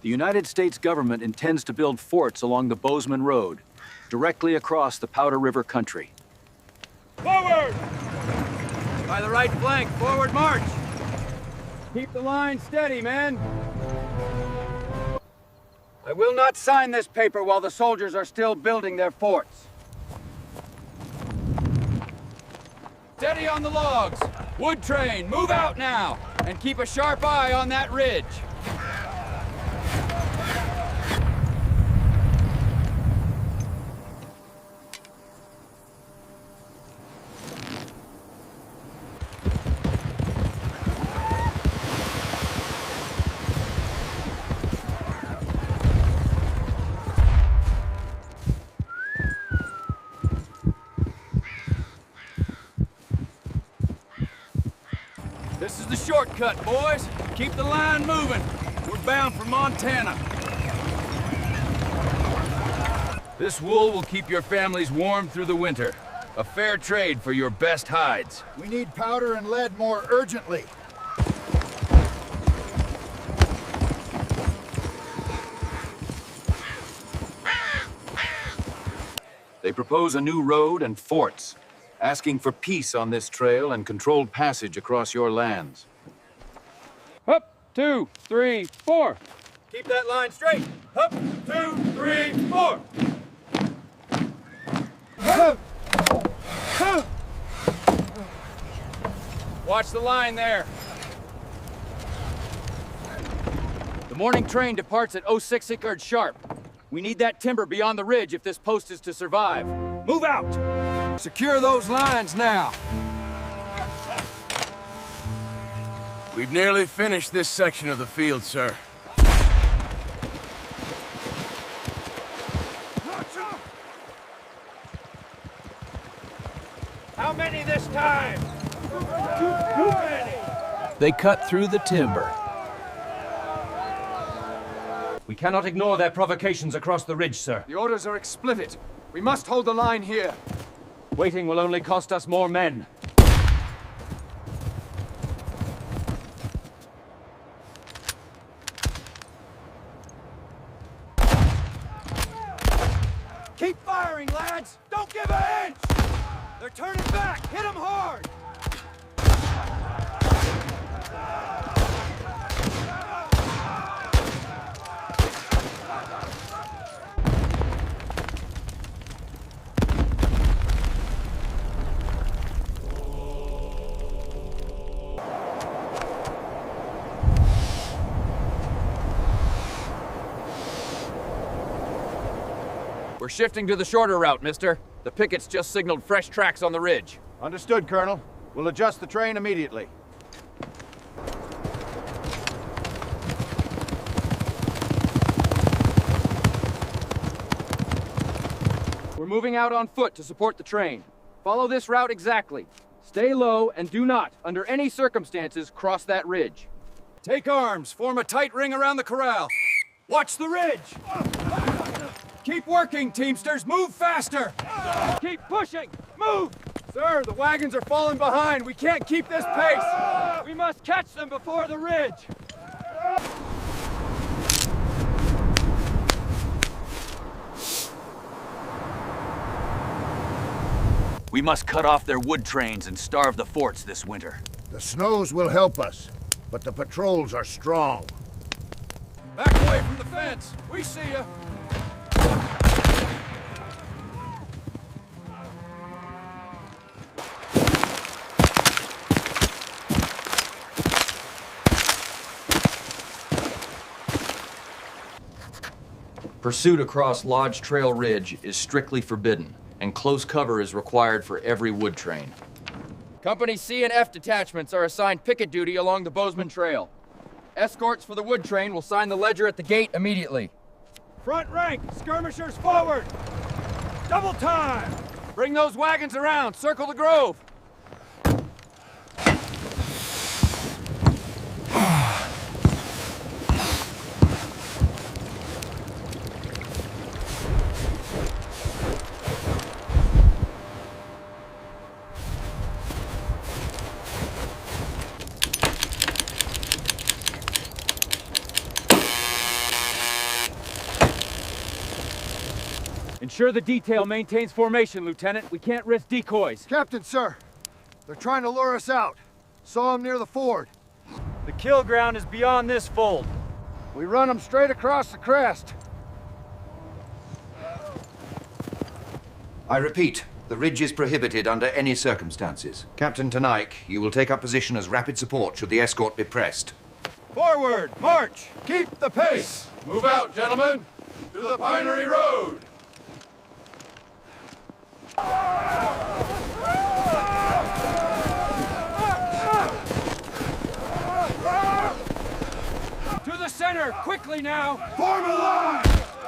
The United States government intends to build forts along the Bozeman Road, directly across the Powder River country. Forward! By the right flank, forward march! Keep the line steady, men. I will not sign this paper while the soldiers are still building their forts. Steady on the logs. Wood train, move out now, and keep a sharp eye on that ridge. This is the shortcut, boys. Keep the line moving. We're bound for Montana. This wool will keep your families warm through the winter. A fair trade for your best hides. We need powder and lead more urgently. They propose a new road and forts, asking for peace on this trail and controlled passage across your lands. Up, 2, 3, 4. Keep that line straight. Up, 2, 3, 4. Watch the line there. The morning train departs at 06 Ickard sharp. We need that timber beyond the ridge if this post is to survive. Move out! Secure those lines now. We've nearly finished this section of the field, sir. How many this time? Too many! They cut through the timber. We cannot ignore their provocations across the ridge, sir. The orders are explicit. We must hold the line here. Waiting will only cost us more men. Keep firing, lads! Don't give an inch! They're turning back! Hit them hard! We're shifting to the shorter route, mister. The pickets just signaled fresh tracks on the ridge. Understood, Colonel. We'll adjust the train immediately. We're moving out on foot to support the train. Follow this route exactly. Stay low and do not, under any circumstances, cross that ridge. Take arms. Form a tight ring around the corral. Watch the ridge! Keep working, Teamsters! Move faster! Keep pushing! Move! Sir, the wagons are falling behind. We can't keep this pace. We must catch them before the ridge. We must cut off their wood trains and starve the forts this winter. The snows will help us, but the patrols are strong. Back away from the fence. We see you. Pursuit across Lodge Trail Ridge is strictly forbidden, and close cover is required for every wood train. Company C and F detachments are assigned picket duty along the Bozeman Trail. Escorts for the wood train will sign the ledger at the gate immediately. Front rank, skirmishers forward! Double time! Bring those wagons around, circle the grove! Ensure the detail maintains formation, Lieutenant. We can't risk decoys. Captain, sir. They're trying to lure us out. Saw them near the ford. The kill ground is beyond this fold. We run them straight across the crest. I repeat, the ridge is prohibited under any circumstances. Captain Tanaik, you will take up position as rapid support should the escort be pressed. Forward! March! Keep the pace! Move out, gentlemen! To the Pinery Road! To the center! Quickly now! Form a line!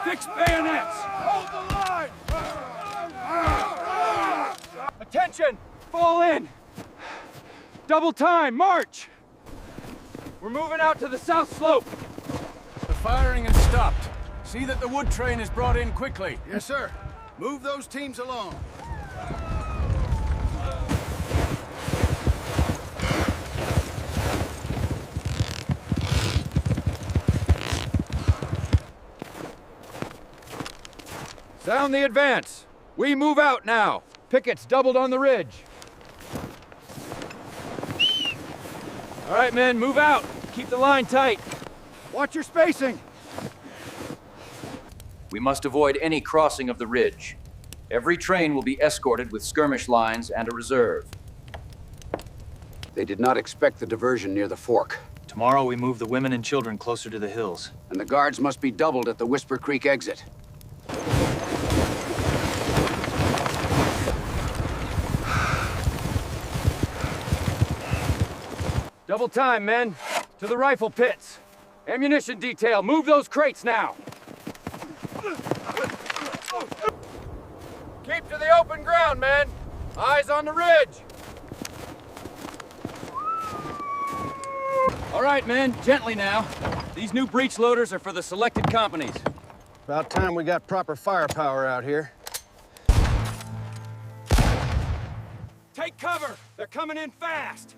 Fix bayonets! Hold the line! Attention! Fall in! Double time! March! We're moving out to the south slope! The firing has stopped. See that the wood train is brought in quickly. Yes, sir. Move those teams along. Sound the advance! We move out now! Pickets doubled on the ridge. All right, men, move out. Keep the line tight. Watch your spacing! We must avoid any crossing of the ridge. Every train will be escorted with skirmish lines and a reserve. They did not expect the diversion near the fork, Tomorrow we move the women and children closer to the hills. and the guards must be doubled at the Whisper Creek exit. Double time, men. To the rifle pits. Ammunition detail, move those crates now. Keep to the open ground, men. Eyes on the ridge. All right, men, gently now. These new breech loaders are for the selected companies. About time we got proper firepower out here. Take cover! They're coming in fast!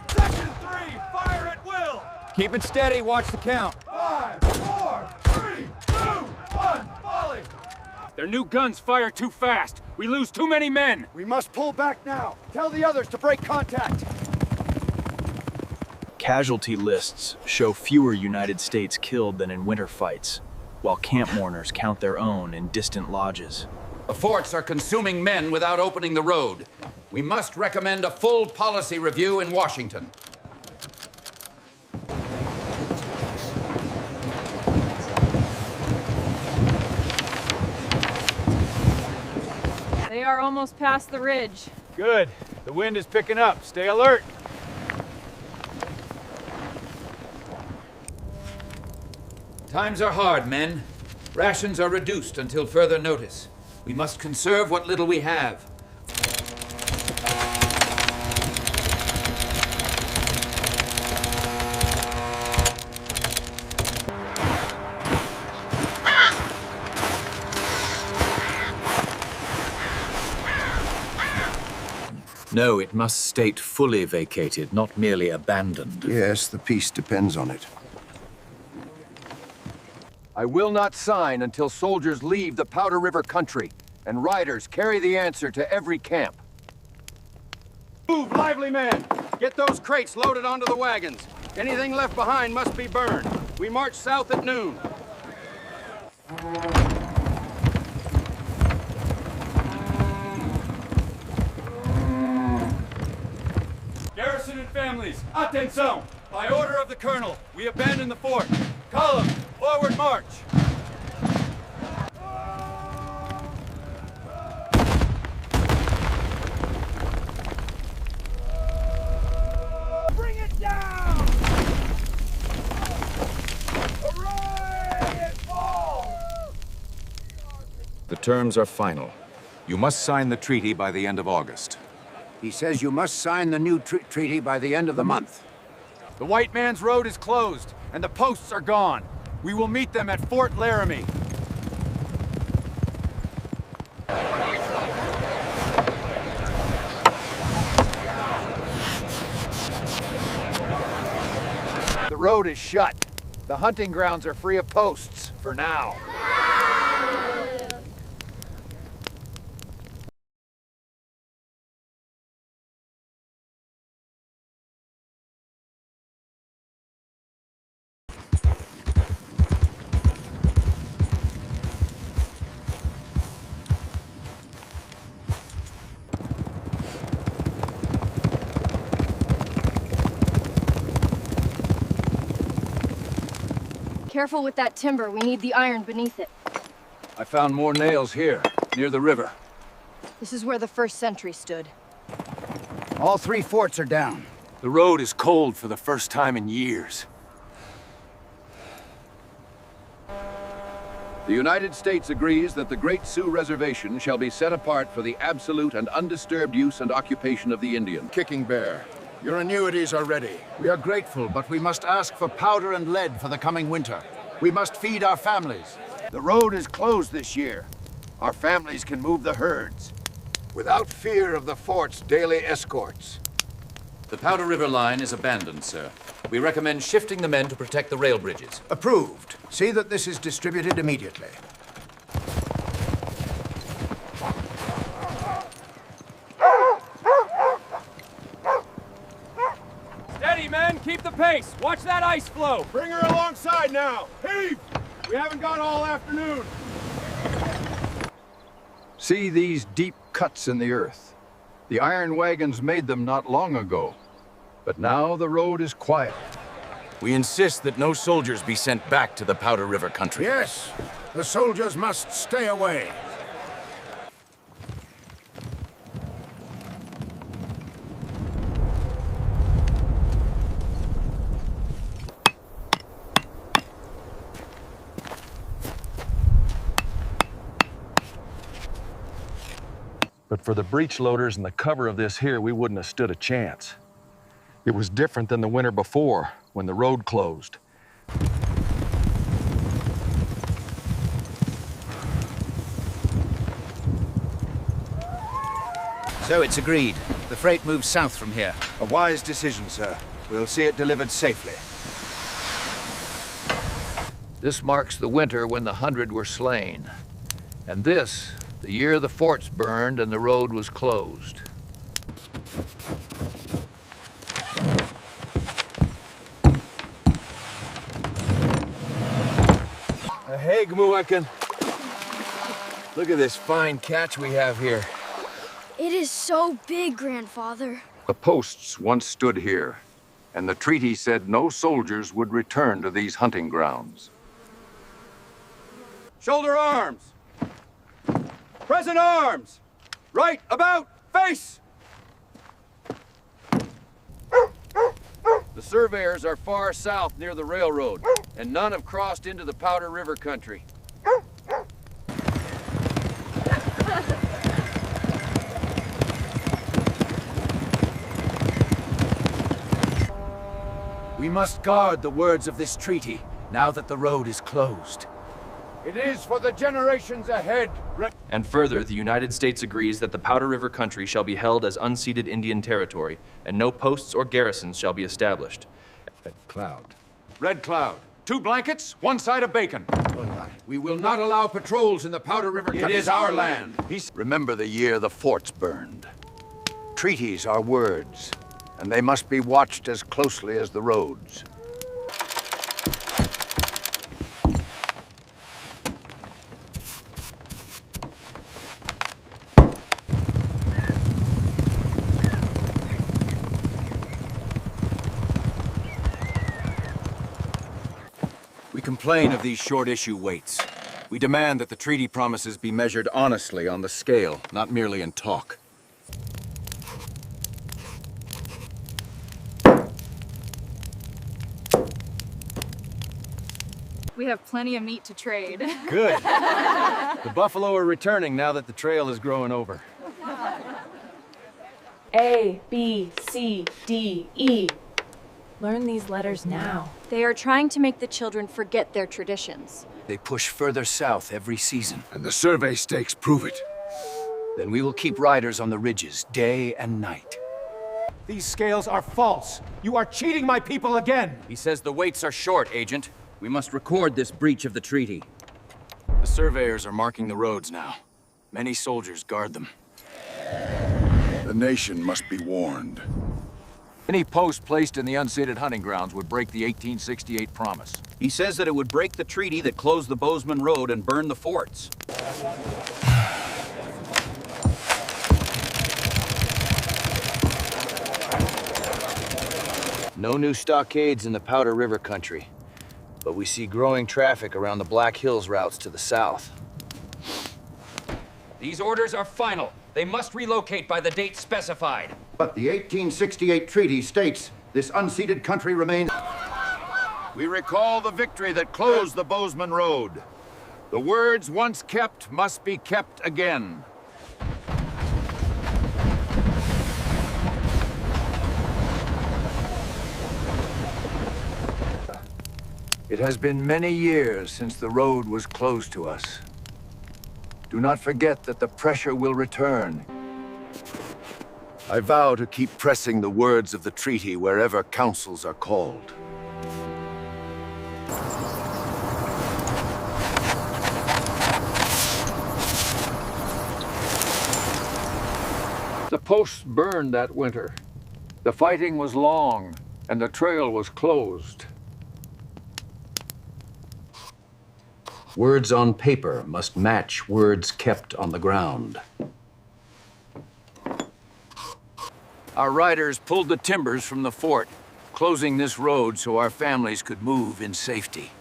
Section 3, fire at will! Keep it steady, watch the count. 5, 4, 3, 2, 1, volley! Their new guns fire too fast. We lose too many men. We must pull back now. Tell the others to break contact. Casualty lists show fewer United States killed than in winter fights, while camp mourners count their own in distant lodges. The forts are consuming men without opening the road. We must recommend a full policy review in Washington. They are almost past the ridge. Good. The wind is picking up. Stay alert. Times are hard, men. Rations are reduced until further notice. We must conserve what little we have. No, it must state fully vacated, not merely abandoned. Yes, the peace depends on it. I will not sign until soldiers leave the Powder River country, and riders carry the answer to every camp. Move, lively men! Get those crates loaded onto the wagons. Anything left behind must be burned. We march south at noon. Garrison and families, attention! By order of the Colonel, we abandon the fort. Column, forward march! Bring it down! Hooray! It falls! The terms are final. You must sign the treaty by the end of August. He says you must sign the new treaty by the end of the month. The white man's road is closed, and the posts are gone. We will meet them at Fort Laramie. road is shut. The hunting grounds are free of posts, for now. Careful with that timber. We need the iron beneath it. I found more nails here, near the river. This is where the first sentry stood. All 3 forts are down. The road is cold for the first time in years. The United States agrees that the Great Sioux Reservation shall be set apart for the absolute and undisturbed use and occupation of the Indian. Kicking Bear, your annuities are ready. We are grateful, but we must ask for powder and lead for the coming winter. We must feed our families. The road is closed this year. Our families can move the herds without fear of the fort's daily escorts. The Powder River line is abandoned, sir. We recommend shifting the men to protect the rail bridges. Approved. See that this is distributed immediately. Steady, men! Keep the pace! Watch that ice flow! Bring her alongside now! Heave! We haven't got all afternoon. See these deep cuts in the earth? The iron wagons made them not long ago. But now the road is quiet. We insist that no soldiers be sent back to the Powder River country. Yes, the soldiers must stay away. But for the breech loaders and the cover of this here, we wouldn't have stood a chance. It was different than the winter before, when the road closed. So it's agreed. The freight moves south from here. A wise decision, sir. We'll see it delivered safely. This marks the winter when the 100 were slain. And this, the year the forts burned and the road was closed. Hey, Gmuekin. Look at this fine catch we have here. It is so big, Grandfather. The posts once stood here, and the treaty said no soldiers would return to these hunting grounds. Shoulder arms! Present arms! Right, about, face! The surveyors are far south near the railroad, and none have crossed into the Powder River country. We must guard the words of this treaty, now that the road is closed. It is for the generations ahead. And further, the United States agrees that the Powder River country shall be held as unceded Indian territory, and no posts or garrisons shall be established. Red Cloud. 2 blankets, 1 side of bacon. We will not allow patrols in the Powder River. It is our land. Remember the year the forts burned. Treaties are words, and they must be watched as closely as the roads. We complain of these short-issue weights. We demand that the treaty promises be measured honestly on the scale, not merely in talk. We have plenty of meat to trade. Good. The buffalo are returning now that the trail is growing over. A, B, C, D, E. Learn these letters now. They are trying to make the children forget their traditions. They push further south every season. And the survey stakes prove it. Then we will keep riders on the ridges day and night. These scales are false. You are cheating my people again. He says the weights are short, Agent. We must record this breach of the treaty. The surveyors are marking the roads now. Many soldiers guard them. The nation must be warned. Any post placed in the unceded hunting grounds would break the 1868 promise. He says that it would break the treaty that closed the Bozeman Road and burn the forts. No new stockades in the Powder River country, but we see growing traffic around the Black Hills routes to the south. These orders are final. They must relocate by the date specified. But the 1868 treaty states this unceded country remains... We recall the victory that closed the Bozeman Road. The words once kept must be kept again. It has been many years since the road was closed to us. Do not forget that the pressure will return. I vow to keep pressing the words of the treaty wherever councils are called. The posts burned that winter. The fighting was long, and the trail was closed. Words on paper must match words kept on the ground. Our riders pulled the timbers from the fort, closing this road so our families could move in safety.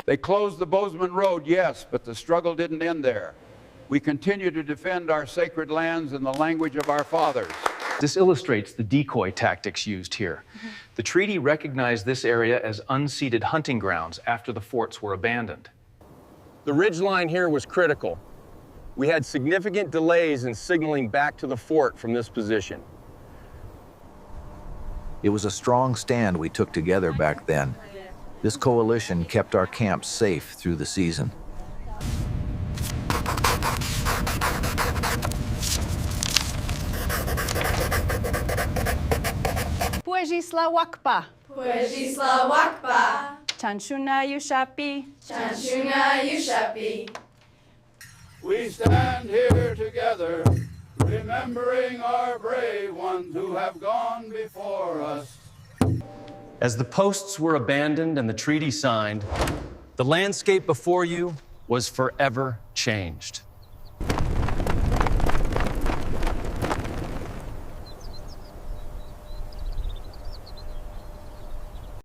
They closed the Bozeman Road, yes, but the struggle didn't end there. We continue to defend our sacred lands in the language of our fathers. This illustrates the decoy tactics used here. The treaty recognized this area as unceded hunting grounds after the forts were abandoned. The ridgeline here was critical. We had significant delays in signaling back to the fort from this position. It was a strong stand we took together back then. This coalition kept our camps safe through the season. Puejisla wakpa. Puejisla wakpa. Chanshuna yushapi. Chanshuna yushapi. We stand here together, remembering our brave ones who have gone before us. As the posts were abandoned and the treaty signed, the landscape before you was forever changed.